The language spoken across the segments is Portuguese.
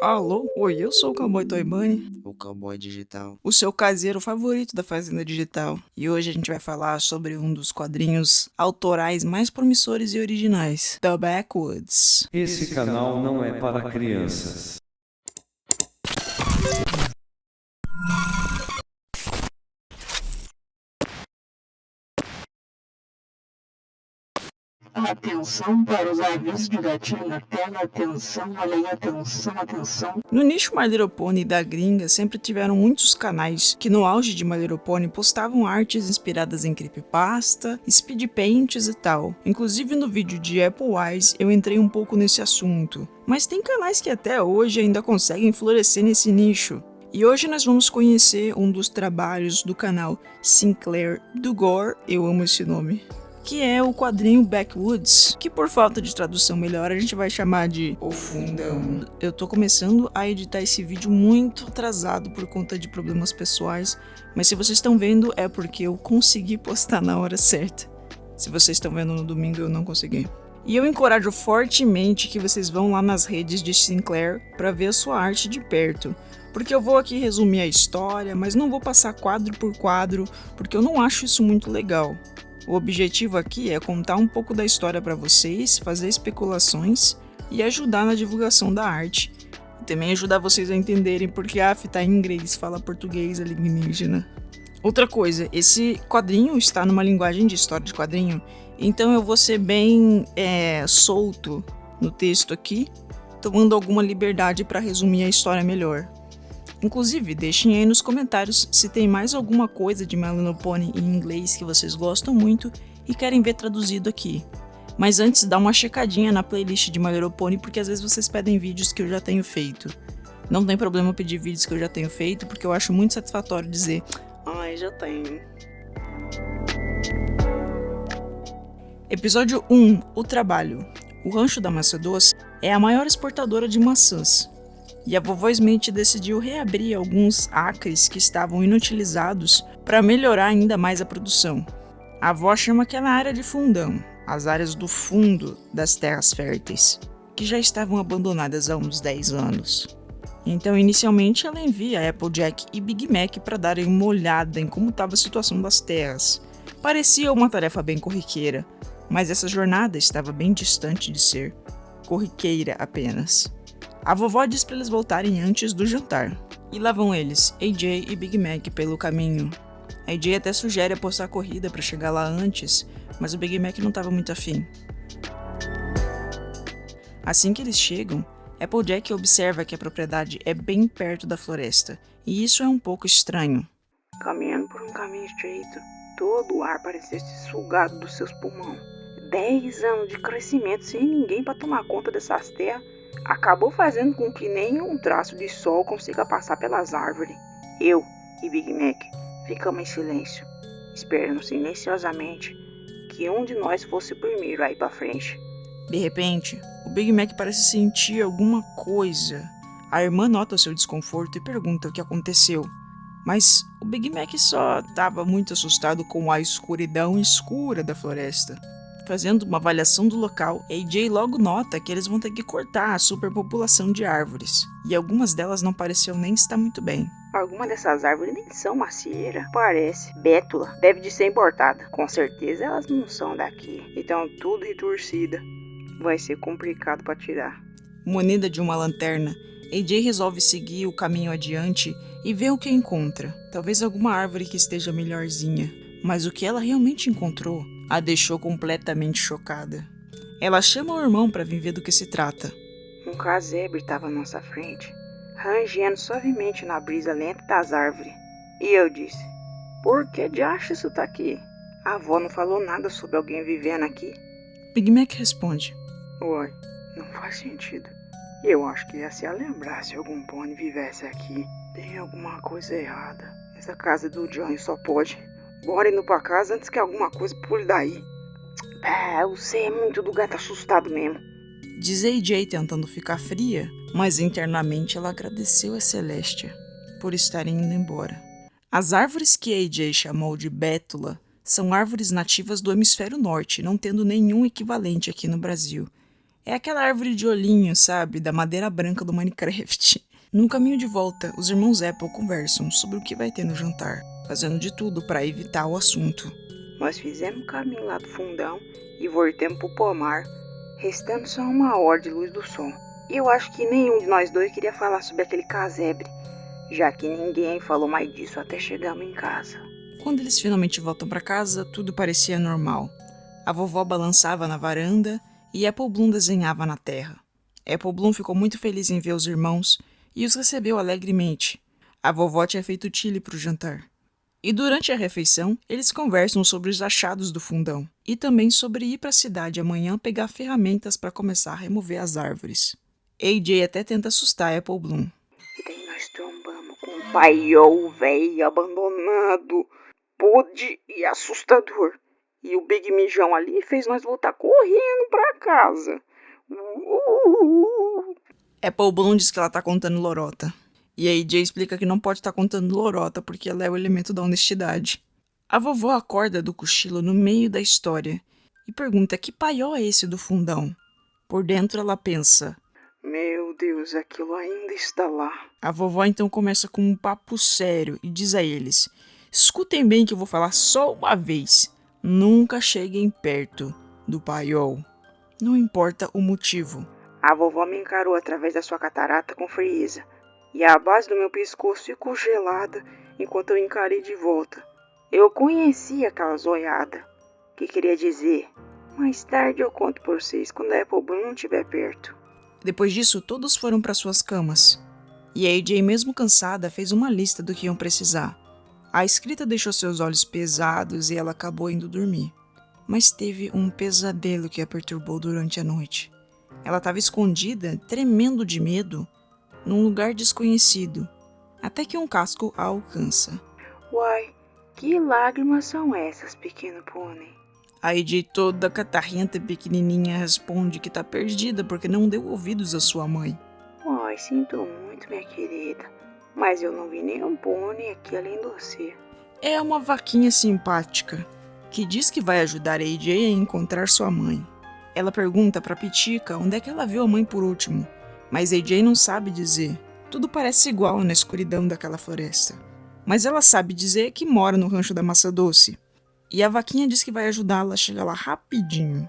Alô? Oi, eu sou o Cowboy Toibani, O cowboy digital. o seu caseiro favorito da Fazenda Digital. E hoje a gente vai falar sobre um dos quadrinhos autorais mais promissores e originais, The Backwoods. Esse canal não é para crianças. Atenção para os avisos de gatilho na tela, atenção, olha aí, atenção, atenção. No nicho My Little Pony da gringa sempre tiveram muitos canais que no auge de My Little Pony postavam artes inspiradas em creepypasta, speed paints e tal. Inclusive no vídeo de Apple Wise eu entrei um pouco nesse assunto. Mas tem canais que até hoje ainda conseguem florescer nesse nicho. E hoje nós vamos conhecer um dos trabalhos do canal Sinclair Dugor, eu amo esse nome, que é o quadrinho Backwoods, que por falta de tradução melhor a gente vai chamar de O Fundão. Eu tô começando a editar esse vídeo muito atrasado por conta de problemas pessoais, mas se vocês estão vendo é porque eu consegui postar na hora certa. Se vocês estão vendo no domingo eu não consegui. E eu encorajo fortemente que vocês vão lá nas redes de Sinclair para ver a sua arte de perto. Porque eu vou aqui resumir a história, mas não vou passar quadro por quadro, porque eu não acho isso muito legal. O objetivo aqui é contar um pouco da história para vocês, fazer especulações e ajudar na divulgação da arte. E também ajudar vocês a entenderem porque a AF tá em inglês, fala português alienígena. Outra coisa, esse quadrinho está numa linguagem de história de quadrinho, então eu vou ser bem solto no texto aqui, tomando alguma liberdade para resumir a história melhor. Inclusive, deixem aí nos comentários se tem mais alguma coisa de My Little Pony em inglês que vocês gostam muito e querem ver traduzido aqui. Mas antes, dá uma checadinha na playlist de My Little Pony, porque às vezes vocês pedem vídeos que eu já tenho feito. Não tem problema pedir vídeos que eu já tenho feito, porque eu acho muito satisfatório dizer "Ai, já tenho". Episódio 1. O trabalho. O rancho da Maçã Doce é a maior exportadora de maçãs. E a vovó Smith decidiu reabrir alguns acres que estavam inutilizados para melhorar ainda mais a produção. A avó chama aquela área de fundão, as áreas do fundo das terras férteis, que já estavam abandonadas há uns 10 anos. Então, inicialmente, ela envia Applejack e Big Mac para darem uma olhada em como estava a situação das terras. Parecia uma tarefa bem corriqueira, mas essa jornada estava bem distante de ser corriqueira apenas. A vovó diz para eles voltarem antes do jantar. E lá vão eles, AJ e Big Mac, pelo caminho. A AJ até sugere apostar a corrida para chegar lá antes, mas o Big Mac não estava muito afim. Assim que eles chegam, Applejack observa que a propriedade é bem perto da floresta, e isso é um pouco estranho. Caminhando por um caminho estreito, todo o ar parecia ser sugado dos seus pulmões. 10 anos de crescimento sem ninguém para tomar conta dessas terras acabou fazendo com que nenhum traço de sol consiga passar pelas árvores. Eu e Big Mac ficamos em silêncio, esperando silenciosamente que um de nós fosse o primeiro a ir para frente. De repente, o Big Mac parece sentir alguma coisa. A irmã nota seu desconforto e pergunta o que aconteceu. Mas o Big Mac só estava muito assustado com a escuridão escura da floresta. Fazendo uma avaliação do local, AJ logo nota que eles vão ter que cortar a superpopulação de árvores, e algumas delas não pareciam nem estar muito bem. Algumas dessas árvores nem são macieira, parece bétula, deve de ser importada. Com certeza elas não são daqui, então tudo retorcida. Vai ser complicado para tirar. Munida de uma lanterna, AJ resolve seguir o caminho adiante e ver o que encontra. Talvez alguma árvore que esteja melhorzinha, mas o que ela realmente encontrou a deixou completamente chocada. Ela chama o irmão para vir ver do que se trata. Um casebre estava à nossa frente, rangendo suavemente na brisa lenta das árvores. E eu disse, por que de acha isso tá aqui? A avó não falou nada sobre alguém vivendo aqui. Big Mac responde, Uai, não faz sentido. Eu acho que ia se lembrar se algum pônei vivesse aqui. Tem alguma coisa errada. Essa casa do Johnny só pode. Bora indo pra casa antes que alguma coisa pule daí. Você é muito do gato assustado mesmo. Diz AJ tentando ficar fria, mas internamente ela agradeceu a Celestia por estarem indo embora. As árvores que AJ chamou de bétula são árvores nativas do hemisfério norte, não tendo nenhum equivalente aqui no Brasil. É aquela árvore de olhinho, sabe? Da madeira branca do Minecraft. No caminho de volta, os irmãos Apple conversam sobre o que vai ter no jantar, fazendo de tudo para evitar o assunto. Nós fizemos o caminho lá do fundão e voltemos pro pomar, restando só 1 hora de luz do sol. E eu acho que nenhum de nós dois queria falar sobre aquele casebre, já que ninguém falou mais disso até chegarmos em casa. Quando eles finalmente voltam para casa, tudo parecia normal. A vovó balançava na varanda e Apple Bloom desenhava na terra. Apple Bloom ficou muito feliz em ver os irmãos e os recebeu alegremente. A vovó tinha feito chili para o jantar. E durante a refeição, eles conversam sobre os achados do fundão e também sobre ir para a cidade amanhã pegar ferramentas para começar a remover as árvores. AJ até tenta assustar Apple Bloom. E daí nós trombamos com um paiol velho abandonado, podre e assustador. E o Big Mijão ali fez nós voltar correndo pra casa. Apple Bloom diz que ela tá contando lorota. E a AJ explica que não pode estar contando lorota porque ela é o elemento da honestidade. A vovó acorda do cochilo no meio da história e pergunta que paiol é esse do fundão. Por dentro ela pensa: meu Deus, aquilo ainda está lá. A vovó então começa com um papo sério e diz a eles: escutem bem que eu vou falar só uma vez. Nunca cheguem perto do paiol. Não importa o motivo. A vovó me encarou através da sua catarata com frieza. E a base do meu pescoço ficou gelada enquanto eu encarei de volta. Eu conhecia aquela zoiada. Que queria dizer: mais tarde eu conto por vocês quando a Apple Bloom não estiver perto. Depois disso, todos foram para suas camas. E a AJ, mesmo cansada, fez uma lista do que iam precisar. A escrita deixou seus olhos pesados e ela acabou indo dormir. Mas teve um pesadelo que a perturbou durante a noite. Ela estava escondida, tremendo de medo, num lugar desconhecido, até que um casco a alcança. Uai, que lágrimas são essas, pequeno pônei? A AJ, toda catarrenta e pequenininha, responde que tá perdida porque não deu ouvidos à sua mãe. Ai, sinto muito, minha querida, mas eu não vi nenhum pônei aqui além de você. É uma vaquinha simpática, que diz que vai ajudar a AJ a encontrar sua mãe. Ela pergunta pra Pitica onde é que ela viu a mãe por último, mas AJ não sabe dizer. Tudo parece igual na escuridão daquela floresta. Mas ela sabe dizer que mora no rancho da Maçã Doce. E a vaquinha diz que vai ajudá-la a chegar lá rapidinho.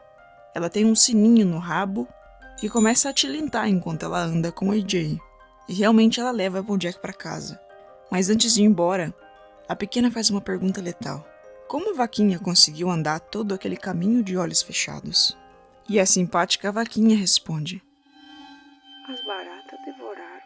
Ela tem um sininho no rabo e começa a tilintar enquanto ela anda com AJ. E realmente ela leva Applejack para casa. Mas antes de ir embora, a pequena faz uma pergunta letal. Como a vaquinha conseguiu andar todo aquele caminho de olhos fechados? E a simpática vaquinha responde: as baratas devoraram.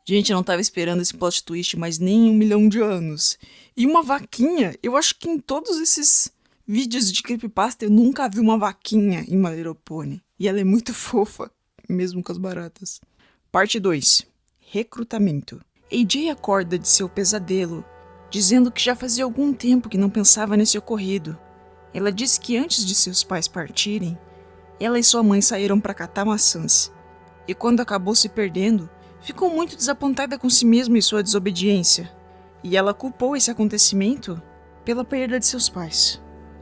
Gente, eu não tava esperando esse plot twist mais nem 1 milhão de anos. E uma vaquinha, eu acho que em todos esses vídeos de creepypasta eu nunca vi uma vaquinha em My Little Pony. E ela é muito fofa, mesmo com as baratas. Parte 2. Recrutamento. AJ acorda de seu pesadelo, dizendo que já fazia algum tempo que não pensava nesse ocorrido. Ela disse que antes de seus pais partirem, ela e sua mãe saíram para catar maçãs. E quando acabou se perdendo, ficou muito desapontada com si mesma e sua desobediência. E ela culpou esse acontecimento pela perda de seus pais.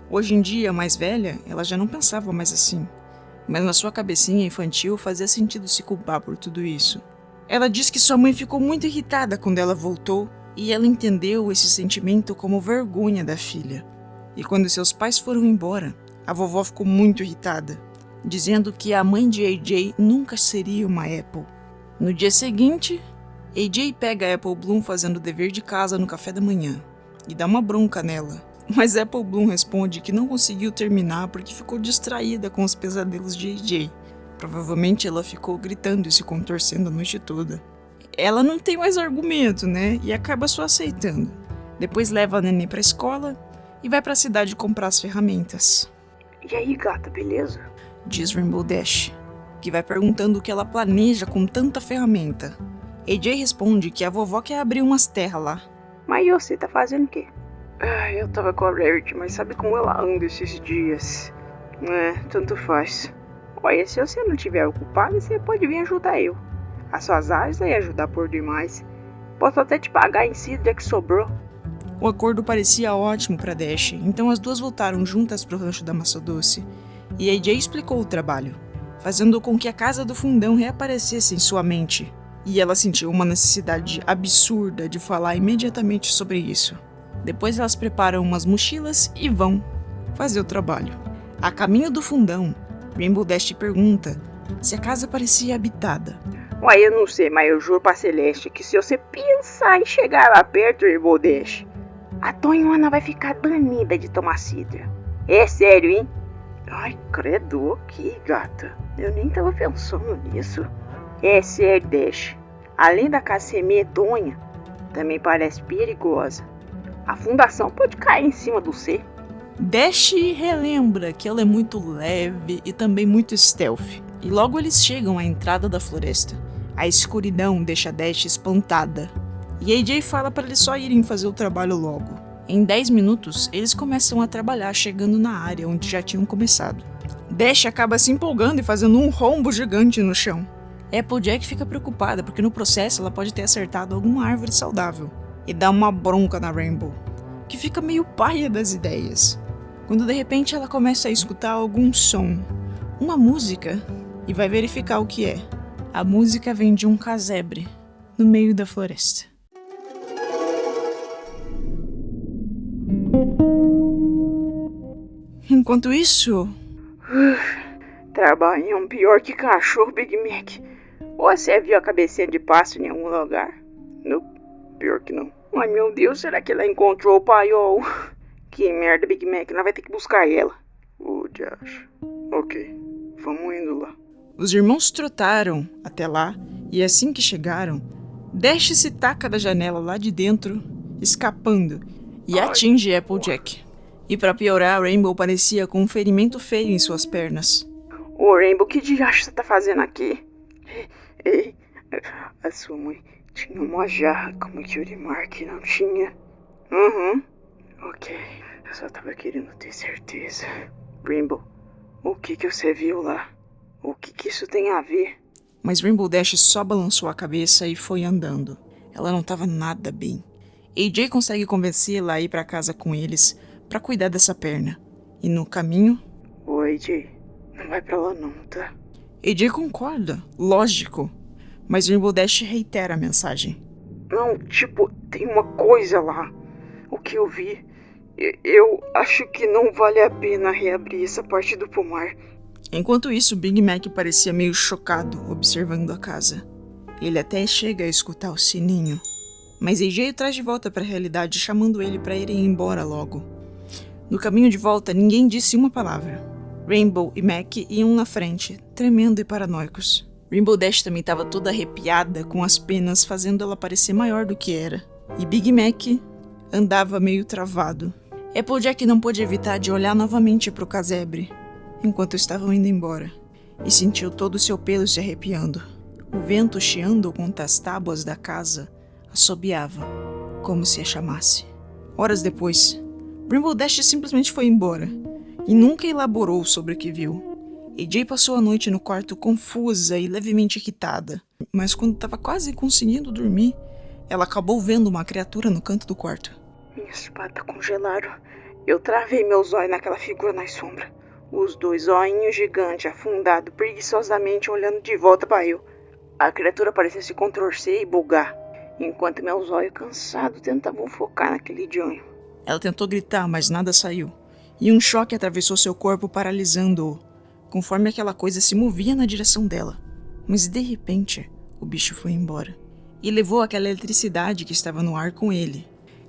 Hoje em dia, mais velha, ela já não pensava mais assim. Mas na sua cabecinha infantil fazia sentido se culpar por tudo isso. Ela diz que sua mãe ficou muito irritada quando ela voltou e ela entendeu esse sentimento como vergonha da filha. E quando seus pais foram embora, a vovó ficou muito irritada, dizendo que a mãe de AJ nunca seria uma Apple. No dia seguinte, AJ pega a Apple Bloom fazendo o dever de casa no café da manhã e dá uma bronca nela. Mas Apple Bloom responde que não conseguiu terminar porque ficou distraída com os pesadelos de AJ. Provavelmente ela ficou gritando e se contorcendo a noite toda. Ela não tem mais argumento, né? E acaba só aceitando. Depois leva a neném pra escola e vai pra cidade comprar as ferramentas. E aí, gata, beleza? Diz Rainbow Dash, que vai perguntando o que ela planeja com tanta ferramenta. AJ responde que a vovó quer abrir umas terras lá. Mas você tá fazendo o quê? Eu tava com a Rarity, mas sabe como ela anda esses dias? Tanto faz. Olha, se você não tiver ocupado, você pode vir ajudar eu. As suas áreas aí ajudar por demais. Posso até te pagar em si do que sobrou. O acordo parecia ótimo para Dash, então as duas voltaram juntas pro rancho da Maçã Doce. E AJ explicou o trabalho. fazendo com que a casa do fundão reaparecesse em sua mente. E ela sentiu uma necessidade absurda de falar imediatamente sobre isso. Depois elas preparam umas mochilas e vão fazer o trabalho. A caminho do fundão, Rainbow Dash pergunta se a casa parecia habitada. Uai, eu não sei, mas eu juro pra Celeste que se você pensar em chegar lá perto, Rainbow Dash, a Tonhona vai ficar banida de tomar cidra. É sério, hein? Ai, credo, que gata. Eu nem tava pensando nisso. É sério, Dash. Além da casa ser medonha, também parece perigosa. A fundação pode cair em cima do C. Dash relembra que ela é muito leve e também muito stealth. E logo eles chegam à entrada da floresta. A escuridão deixa Dash espantada. E AJ fala para eles só irem fazer o trabalho logo. Em 10 minutos, eles começam a trabalhar chegando na área onde já tinham começado. Dash acaba se empolgando e fazendo um rombo gigante no chão. Applejack fica preocupada porque no processo ela pode ter acertado alguma árvore saudável. E dá uma bronca na Rainbow, que fica meio paia das ideias. Quando de repente ela começa a escutar algum som, uma música, e vai verificar o que é. A música vem de um casebre, no meio da floresta. Enquanto isso... Trabalham pior que cachorro, Big Mac. Ou você viu a cabecinha de pássaro em algum lugar? Não, pior que não. Ai meu Deus, será que ela encontrou o paiol? Que merda, Big Mac, nós vai ter que buscar ela. Josh. Ok, vamos indo lá. Os irmãos trotaram até lá e assim que chegaram, Dash se taca da janela lá de dentro, escapando, e atinge Applejack. E pra piorar, Rainbow parecia com um ferimento feio em suas pernas. Ô Rainbow, que diacho você tá fazendo aqui? Ei, a sua mãe tinha uma jarra como que o Mark não tinha? Ok, eu só tava querendo ter certeza. Rainbow, o que você viu lá? O que isso tem a ver? Mas Rainbow Dash só balançou a cabeça e foi andando. Ela não tava nada bem. AJ consegue convencê-la a ir pra casa com eles pra cuidar dessa perna. E no caminho... Oi, AJ, não vai pra lá não, tá? AJ concorda, lógico. Mas Rainbow Dash reitera a mensagem. Não, tipo, tem uma coisa lá. O que eu vi... Eu acho que não vale a pena reabrir essa parte do pomar. Enquanto isso, Big Mac parecia meio chocado observando a casa. Ele até chega a escutar o sininho. Mas AJ o traz de volta para a realidade, chamando ele para irem embora logo. No caminho de volta, ninguém disse uma palavra. Rainbow e Mac iam na frente, tremendo e paranoicos. Rainbow Dash também estava toda arrepiada, com as penas fazendo ela parecer maior do que era. E Big Mac andava meio travado. Applejack não pôde evitar de olhar novamente para o casebre, enquanto estavam indo embora, e sentiu todo o seu pelo se arrepiando. O vento chiando contra as tábuas da casa assobiava, como se a chamasse. Horas depois, Rainbow Dash simplesmente foi embora, e nunca elaborou sobre o que viu. AJ passou a noite no quarto confusa e levemente irritada, mas quando estava quase conseguindo dormir, ela acabou vendo uma criatura no canto do quarto. Minhas patas congelaram. Eu travei meus olhos naquela figura na sombra. Os dois olhinhos gigantes afundados preguiçosamente olhando de volta para eu. A criatura parecia se contorcer e bugar, enquanto meus olhos cansados tentavam focar naquele idionho. Ela tentou gritar, mas nada saiu. E um choque atravessou seu corpo, paralisando-o, conforme aquela coisa se movia na direção dela. Mas de repente, o bicho foi embora. E levou aquela eletricidade que estava no ar com ele.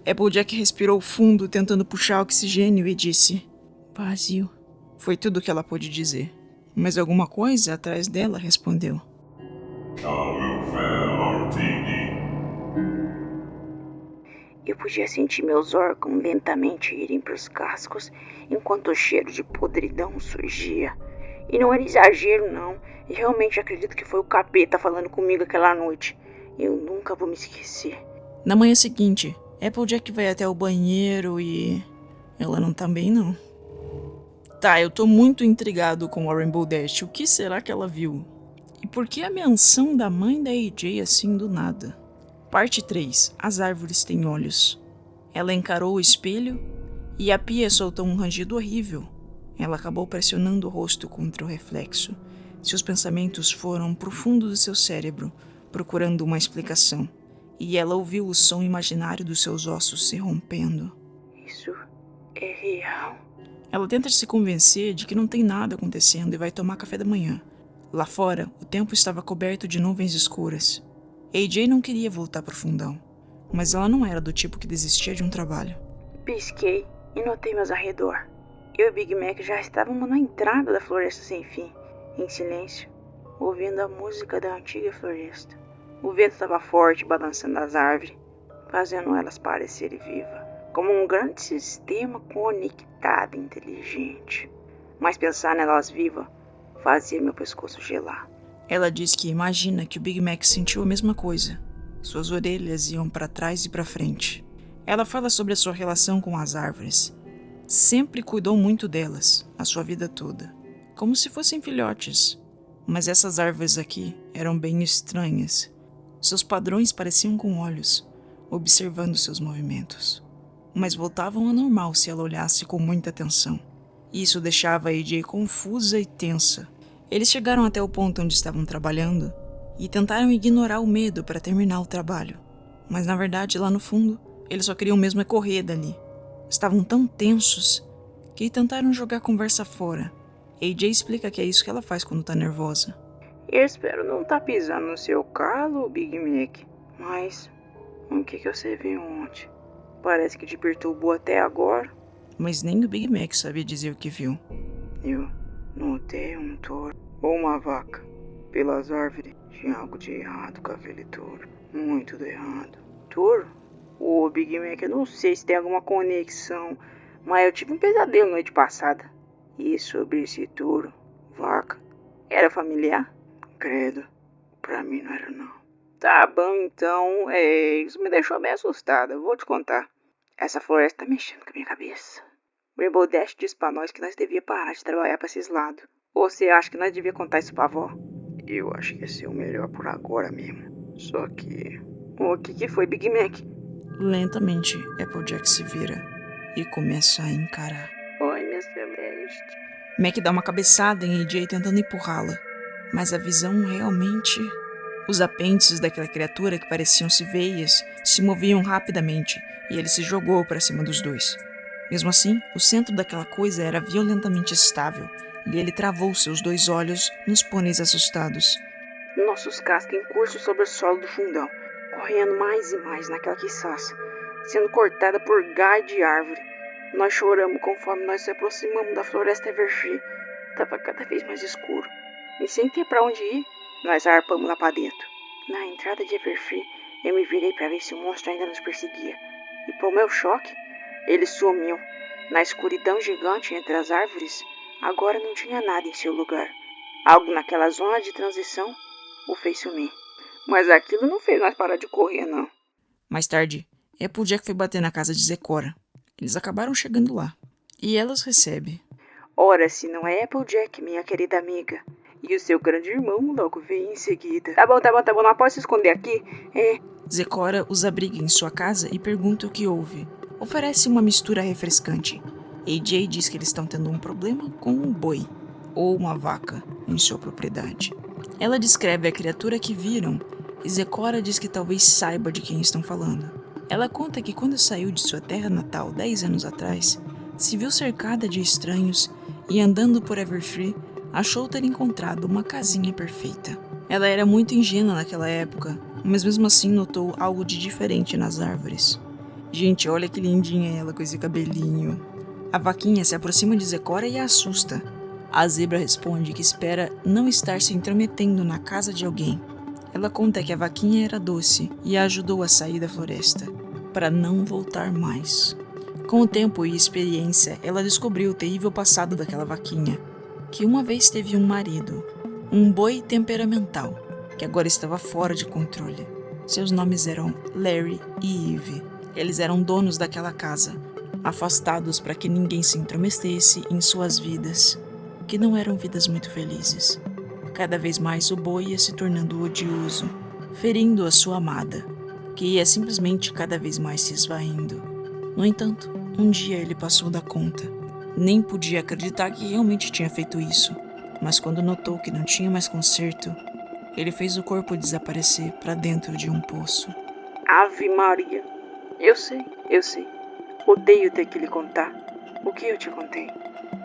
Applejack respirou fundo, tentando puxar oxigênio e disse... Vazio. Foi tudo o que ela pôde dizer. Mas alguma coisa atrás dela respondeu. Eu podia sentir meus órgãos lentamente irem para os cascos, enquanto o cheiro de podridão surgia. E não era exagero, não. E realmente acredito que foi o capeta falando comigo aquela noite. Eu nunca vou me esquecer. Na manhã seguinte, Applejack vai até o banheiro e... ela não tá bem, não. Tá, eu tô muito intrigado com a Rainbow Dash. O que será que ela viu? E por que a menção da mãe da AJ assim do nada? Parte 3. As árvores têm olhos. Ela encarou o espelho e a pia soltou um rangido horrível. Ela acabou pressionando o rosto contra o reflexo, Seus pensamentos foram pro fundo do seu cérebro, procurando uma explicação. E ela ouviu o som imaginário dos seus ossos se rompendo. Isso é real. Ela tenta se convencer de que não tem nada acontecendo e vai tomar café da manhã. Lá fora, o tempo estava coberto de nuvens escuras. AJ não queria voltar pro fundão, mas ela não era do tipo que desistia de um trabalho. Pisquei e notei meus arredor. Eu e Big Mac já estávamos na entrada da floresta sem fim, em silêncio, ouvindo a música da antiga floresta. O vento estava forte, balançando as árvores, fazendo elas parecerem vivas, como um grande sistema conectado e inteligente. Mas pensar nelas vivas fazia meu pescoço gelar. Ela diz que imagina que o Big Mac sentiu a mesma coisa. Suas orelhas iam para trás e para frente. Ela fala sobre a sua relação com as árvores. Sempre cuidou muito delas, a sua vida toda, como se fossem filhotes. Mas essas árvores aqui eram bem estranhas. Seus padrões pareciam com olhos, observando seus movimentos. Mas voltavam ao normal se ela olhasse com muita atenção. Isso deixava a AJ confusa e tensa. Eles chegaram até o ponto onde estavam trabalhando e tentaram ignorar o medo para terminar o trabalho. Mas na verdade, lá no fundo, eles só queriam mesmo correr dali. Estavam tão tensos que tentaram jogar a conversa fora. AJ explica que é isso que ela faz quando tá nervosa. Eu espero não estar pisando no seu calo, Big Mac. Mas o que você viu ontem? Parece que te perturbou até agora. Mas nem o Big Mac sabia dizer o que viu. Eu notei um touro ou uma vaca. Pelas árvores tinha algo de errado com aquele touro. Muito de errado. Touro? Ô, Big Mac, eu não sei se tem alguma conexão, mas eu tive um pesadelo noite passada. E sobre esse touro, vaca, era familiar? Credo, pra mim não era não. Tá bom, então, isso me deixou bem assustada, vou te contar. Essa floresta tá mexendo com a minha cabeça. O Rainbow Dash disse pra nós que nós devia parar de trabalhar pra esses lados. Ou você acha que nós devia contar isso pra avó? Eu acho que ia ser o melhor por agora mesmo. Só que... O que foi, Big Mac? Lentamente, Applejack se vira e começa a encarar. Oi, minha Celeste. Mac dá uma cabeçada em AJ tentando empurrá-la, mas a visão realmente... Os apêndices daquela criatura que pareciam se veias se moviam rapidamente e ele se jogou para cima dos dois. Mesmo assim, o centro daquela coisa era violentamente estável e ele travou seus dois olhos nos pôneis assustados. Nossos cascos em curso sobre o solo do fundão, correndo mais e mais naquela quiçaça, sendo cortada por galho de árvore. Nós choramos conforme nós se aproximamos da floresta Everfree. Tava cada vez mais escuro, e sem ter pra onde ir, nós arpamos lá pra dentro. Na entrada de Everfree, eu me virei pra ver se o monstro ainda nos perseguia. E pro meu choque, ele sumiu. Na escuridão gigante entre as árvores, agora não tinha nada em seu lugar. Algo naquela zona de transição o fez sumir. Mas aquilo não fez nós parar de correr, não. Mais tarde, Applejack foi bater na casa de Zecora. Eles acabaram chegando lá. E ela os recebe. Ora, se não é Applejack, minha querida amiga. E o seu grande irmão logo veio em seguida. Tá bom, não pode se esconder aqui. Zecora os abriga em sua casa e pergunta o que houve. Oferece uma mistura refrescante. AJ diz que eles estão tendo um problema com um boi, ou uma vaca, em sua propriedade. Ela descreve a criatura que viram e Zecora diz que talvez saiba de quem estão falando. Ela conta que quando saiu de sua terra natal 10 anos atrás, se viu cercada de estranhos e andando por Everfree, achou ter encontrado uma casinha perfeita. Ela era muito ingênua naquela época, mas mesmo assim notou algo de diferente nas árvores. Gente, olha que lindinha ela com esse cabelinho. A vaquinha se aproxima de Zecora e a assusta. A zebra responde que espera não estar se intrometendo na casa de alguém. Ela conta que a vaquinha era doce e a ajudou a sair da floresta, para não voltar mais. Com o tempo e experiência, ela descobriu o terrível passado daquela vaquinha, que uma vez teve um marido, um boi temperamental, que agora estava fora de controle. Seus nomes eram Larry e Eve. Eles eram donos daquela casa, afastados para que ninguém se intrometesse em suas vidas, que não eram vidas muito felizes. Cada vez mais o boi ia se tornando odioso, ferindo a sua amada, que ia simplesmente cada vez mais se esvaindo. No entanto, um dia ele passou da conta. Nem podia acreditar que realmente tinha feito isso. mas quando notou que não tinha mais conserto, ele fez o corpo desaparecer para dentro de um poço. Ave Maria. Eu sei. Odeio ter que lhe contar. O que eu te contei?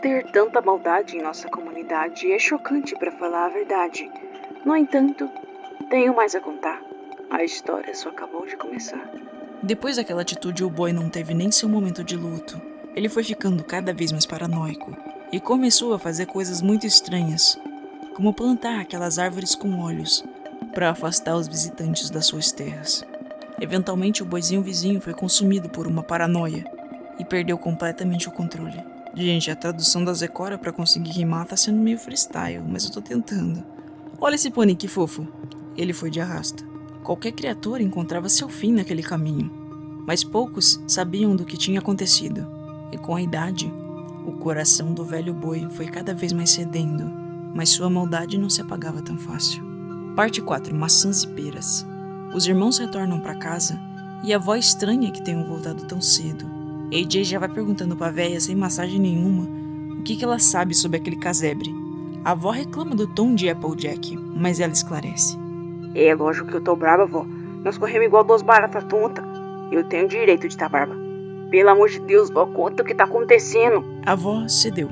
Ter tanta maldade em nossa comunidade é chocante, para falar a verdade. No entanto, tenho mais a contar. A história só acabou de começar. Depois daquela atitude, o boi não teve nem seu momento de luto. Ele foi ficando cada vez mais paranoico e começou a fazer coisas muito estranhas, como plantar aquelas árvores com olhos para afastar os visitantes das suas terras. Eventualmente, o boizinho vizinho foi consumido por uma paranoia e perdeu completamente o controle. Gente, a tradução da Zecora para conseguir rimar tá sendo meio freestyle, mas eu tô tentando. Olha esse pônei que fofo. Ele foi de arrasta. Qualquer criatura encontrava seu fim naquele caminho, mas poucos sabiam do que tinha acontecido. E com a idade, o coração do velho boi foi cada vez mais cedendo, mas sua maldade não se apagava tão fácil. Parte 4. Maçãs e peras. Os irmãos retornam para casa e a avó estranha que tenham voltado tão cedo. AJ já vai perguntando pra véia sem massagem nenhuma o que ela sabe sobre aquele casebre. A avó reclama do tom de Applejack, mas ela esclarece. É lógico que eu tô brava, vó. Nós corremos igual duas baratas tontas. Eu tenho direito de estar brava. Pelo amor de Deus, vó, conta o que tá acontecendo. A avó cedeu.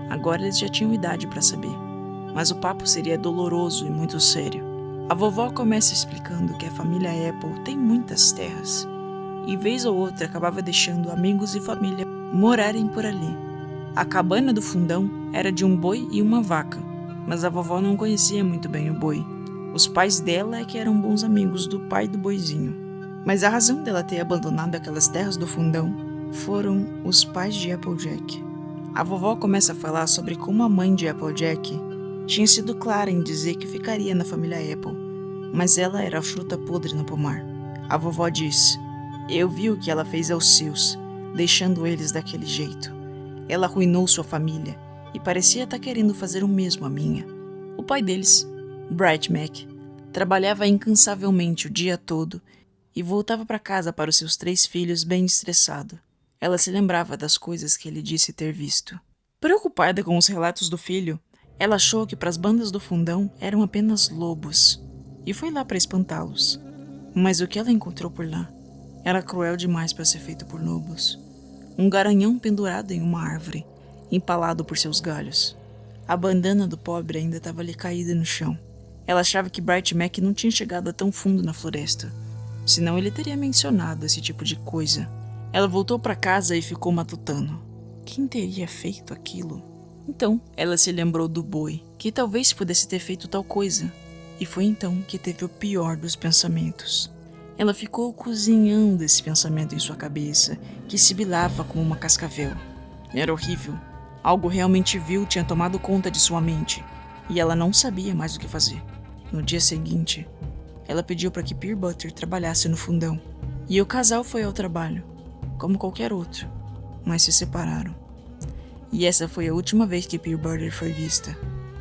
Agora eles já tinham idade para saber. Mas o papo seria doloroso e muito sério. A vovó começa explicando que a família Apple tem muitas terras. E vez ou outra acabava deixando amigos e família morarem por ali. A cabana do fundão era de um boi e uma vaca, mas a vovó não conhecia muito bem o boi. Os pais dela é que eram bons amigos do pai do boizinho. Mas a razão dela ter abandonado aquelas terras do fundão foram os pais de Applejack. A vovó começa a falar sobre como a mãe de Applejack tinha sido clara em dizer que ficaria na família Apple, mas ela era a fruta podre no pomar. A vovó diz: eu vi o que ela fez aos seus, deixando eles daquele jeito. Ela arruinou sua família e parecia estar querendo fazer o mesmo à minha. O pai deles, Bright Mac, trabalhava incansavelmente o dia todo e voltava para casa para os seus 3 filhos bem estressado. Ela se lembrava das coisas que ele disse ter visto. Preocupada com os relatos do filho, ela achou que para as bandas do fundão eram apenas lobos e foi lá para espantá-los. Mas o que ela encontrou por lá era cruel demais para ser feito por lobos. Um garanhão pendurado em uma árvore, empalado por seus galhos. A bandana do pobre ainda estava ali caída no chão. Ela achava que Bright Mac não tinha chegado a tão fundo na floresta, senão ele teria mencionado esse tipo de coisa. Ela voltou para casa e ficou matutando. Quem teria feito aquilo? Então, ela se lembrou do boi, que talvez pudesse ter feito tal coisa. E foi então que teve o pior dos pensamentos. Ela ficou cozinhando esse pensamento em sua cabeça, que sibilava como uma cascavel. Era horrível. Algo realmente vil tinha tomado conta de sua mente, e ela não sabia mais o que fazer. No dia seguinte, ela pediu para que Pearbutter trabalhasse no fundão, e o casal foi ao trabalho, como qualquer outro, mas se separaram. E essa foi a última vez que Pearbutter foi vista.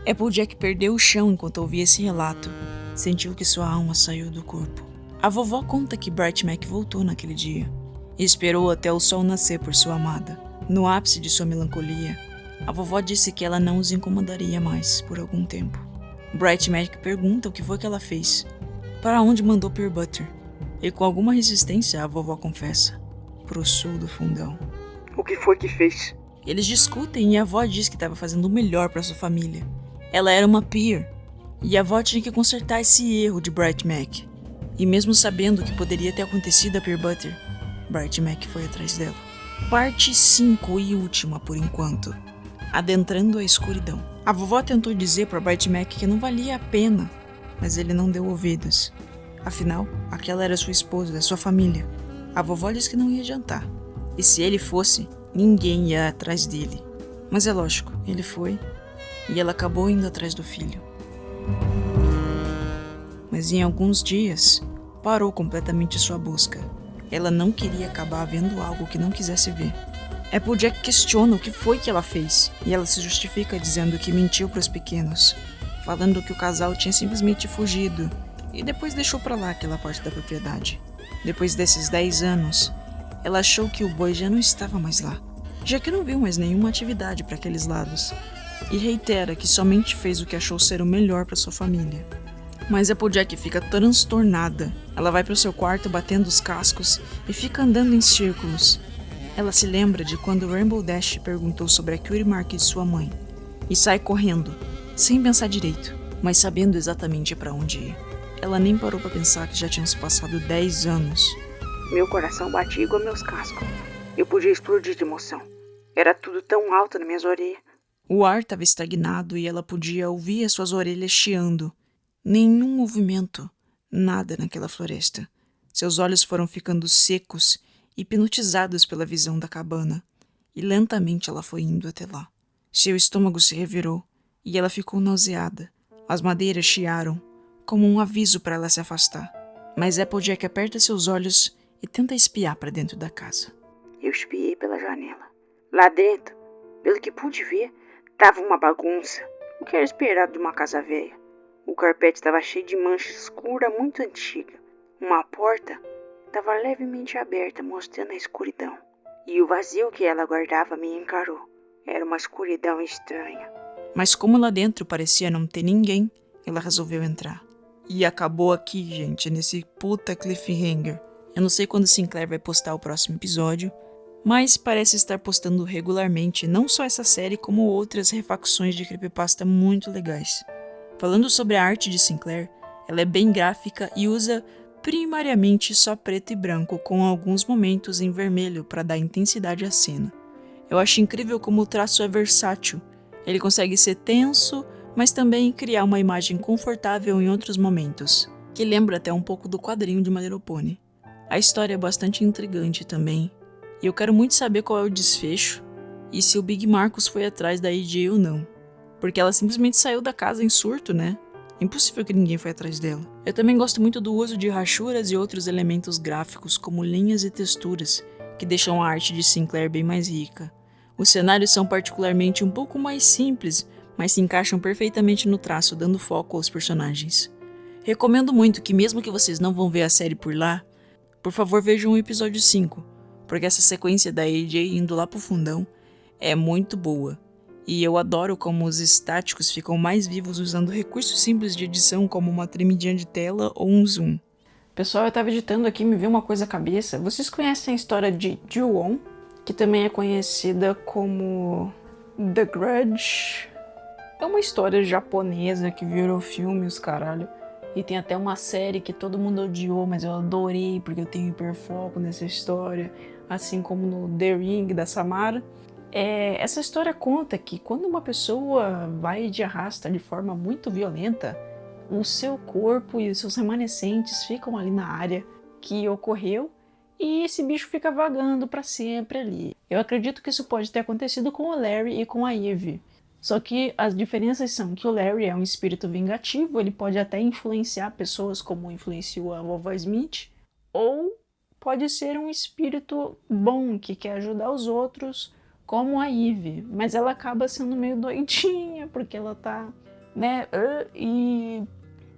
Applejack perdeu o chão enquanto ouvia esse relato. Sentiu que sua alma saiu do corpo. A vovó conta que Bright Mac voltou naquele dia e esperou até o sol nascer por sua amada. No ápice de sua melancolia, a vovó disse que ela não os incomodaria mais por algum tempo. Bright Mac pergunta o que foi que ela fez, para onde mandou Pearbutter, e com alguma resistência a vovó confessa: pro sul do fundão. O que foi que fez? Eles discutem e a avó diz que estava fazendo o melhor para sua família. Ela era uma Pear, e a avó tinha que consertar esse erro de Bright Mac. E mesmo sabendo que poderia ter acontecido a Pearbutter, Bright Mac foi atrás dela. Parte 5 e última por enquanto. Adentrando a escuridão. A vovó tentou dizer para Bright Mac que não valia a pena, mas ele não deu ouvidos. Afinal, aquela era sua esposa, sua família. A vovó disse que não ia adiantar. E se ele fosse, ninguém ia atrás dele. Mas é lógico, ele foi, e ela acabou indo atrás do filho. Mas em alguns dias, parou completamente sua busca. Ela não queria acabar vendo algo que não quisesse ver. Applejack questiona o que foi que ela fez, e ela se justifica dizendo que mentiu para os pequenos, falando que o casal tinha simplesmente fugido, e depois deixou para lá aquela parte da propriedade. Depois desses 10 anos, ela achou que o boi já não estava mais lá, já que não viu mais nenhuma atividade para aqueles lados. e reitera que somente fez o que achou ser o melhor para sua família. Mas Applejack fica transtornada. Ela vai para o seu quarto batendo os cascos e fica andando em círculos. Ela se lembra de quando Rainbow Dash perguntou sobre a Cutie Mark de sua mãe e sai correndo, sem pensar direito, mas sabendo exatamente para onde ir. Ela nem parou para pensar que já tinham se passado 10 anos. Meu coração batia igual meus cascos. Eu podia explodir de emoção. Era tudo tão alto nas minhas orelhas. O ar estava estagnado e ela podia ouvir as suas orelhas chiando. Nenhum movimento, nada naquela floresta. Seus olhos foram ficando secos, hipnotizados pela visão da cabana, e lentamente ela foi indo até lá. Seu estômago se revirou e ela ficou nauseada. As madeiras chiaram, como um aviso para ela se afastar. Mas Applejack aperta seus olhos e tenta espiar para dentro da casa. Eu espiei pela janela. Lá dentro, pelo que pude ver, tava uma bagunça. O que era esperado de uma casa velha. O carpete estava cheio de mancha escura muito antiga. Uma porta estava levemente aberta, mostrando a escuridão. E o vazio que ela guardava me encarou. Era uma escuridão estranha. Mas como lá dentro parecia não ter ninguém, ela resolveu entrar. E acabou aqui, gente, nesse puta cliffhanger. Eu não sei quando Sinclair vai postar o próximo episódio, mas parece estar postando regularmente não só essa série, como outras refacções de creepypasta muito legais. Falando sobre a arte de Sinclair, ela é bem gráfica e usa primariamente só preto e branco, com alguns momentos em vermelho para dar intensidade à cena. Eu acho incrível como o traço é versátil. Ele consegue ser tenso, mas também criar uma imagem confortável em outros momentos, que lembra até um pouco do quadrinho de My Little Pony. A história é bastante intrigante também, e eu quero muito saber qual é o desfecho e se o Big Marcus foi atrás da AJ ou não. Porque ela simplesmente saiu da casa em surto, né? Impossível que ninguém foi atrás dela. Eu também gosto muito do uso de rachuras e outros elementos gráficos, como linhas e texturas, que deixam a arte de Sinclair bem mais rica. Os cenários são particularmente um pouco mais simples, mas se encaixam perfeitamente no traço, dando foco aos personagens. Recomendo muito que, mesmo que vocês não vão ver a série por lá, por favor vejam o episódio 5, porque essa sequência da AJ indo lá pro fundão é muito boa. E eu adoro como os estáticos ficam mais vivos usando recursos simples de edição como uma tremidinha de tela ou um zoom. Pessoal, eu tava editando aqui e me veio uma coisa à cabeça. Vocês conhecem a história de Ju-On, que também é conhecida como The Grudge? É uma história japonesa que virou filme, os caralho. E tem até uma série que todo mundo odiou, mas eu adorei porque eu tenho hiperfoco nessa história. Assim como no The Ring, da Samara. Essa história conta que quando uma pessoa vai de arrasta de forma muito violenta, o seu corpo e os seus remanescentes ficam ali na área que ocorreu e esse bicho fica vagando para sempre ali. Eu acredito que isso pode ter acontecido com o Larry e com a Eve. Só que as diferenças são que o Larry é um espírito vingativo, ele pode até influenciar pessoas como influenciou a vovó Smith, ou pode ser um espírito bom que quer ajudar os outros, como a Eve, mas ela acaba sendo meio doidinha, porque ela tá, né, e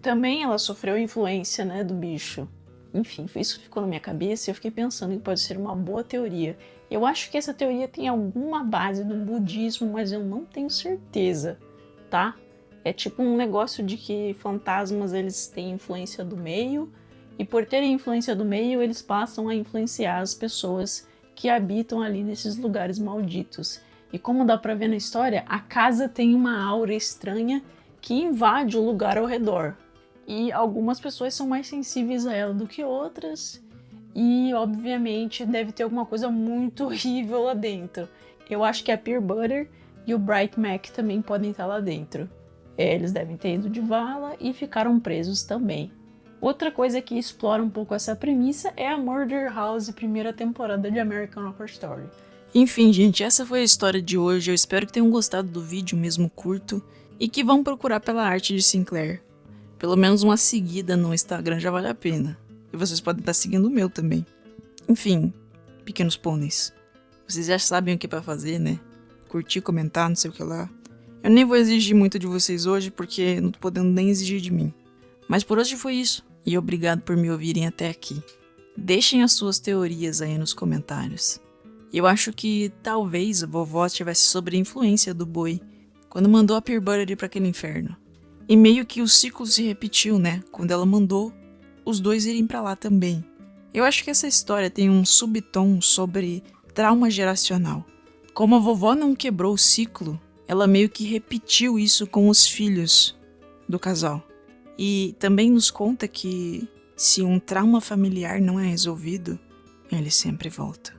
também ela sofreu influência, né, do bicho. Enfim, isso ficou na minha cabeça e eu fiquei pensando que pode ser uma boa teoria. Eu acho que essa teoria tem alguma base no budismo, mas eu não tenho certeza, tá? É tipo um negócio de que fantasmas, eles têm influência do meio, e por terem influência do meio, eles passam a influenciar as pessoas que habitam ali nesses lugares malditos. E como dá pra ver na história, a casa tem uma aura estranha que invade o lugar ao redor. E algumas pessoas são mais sensíveis a ela do que outras. E, obviamente, deve ter alguma coisa muito horrível lá dentro. Eu acho que a Peer Butter e o Bright Mac também podem estar lá dentro. Eles devem ter ido de vala e ficaram presos também. Outra coisa que explora um pouco essa premissa é a Murder House, primeira temporada de American Horror Story. Enfim, gente, essa foi a história de hoje. Eu espero que tenham gostado do vídeo, mesmo curto, e que vão procurar pela arte de Sinclair. Pelo menos uma seguida no Instagram já vale a pena. E vocês podem estar seguindo o meu também. Enfim, pequenos pôneis. Vocês já sabem o que é pra fazer, né? Curtir, comentar, não sei o que lá. Eu nem vou exigir muito de vocês hoje, porque não tô podendo nem exigir de mim. Mas por hoje foi isso. E obrigado por me ouvirem até aqui. Deixem as suas teorias aí nos comentários. Eu acho que talvez a vovó tivesse sob a influência do boi quando mandou a Pearbutter ir para aquele inferno. E meio que o ciclo se repetiu, né? Quando ela mandou os dois irem para lá também. Eu acho que essa história tem um subtom sobre trauma geracional. Como a vovó não quebrou o ciclo, ela meio que repetiu isso com os filhos do casal. E também nos conta que se um trauma familiar não é resolvido, ele sempre volta.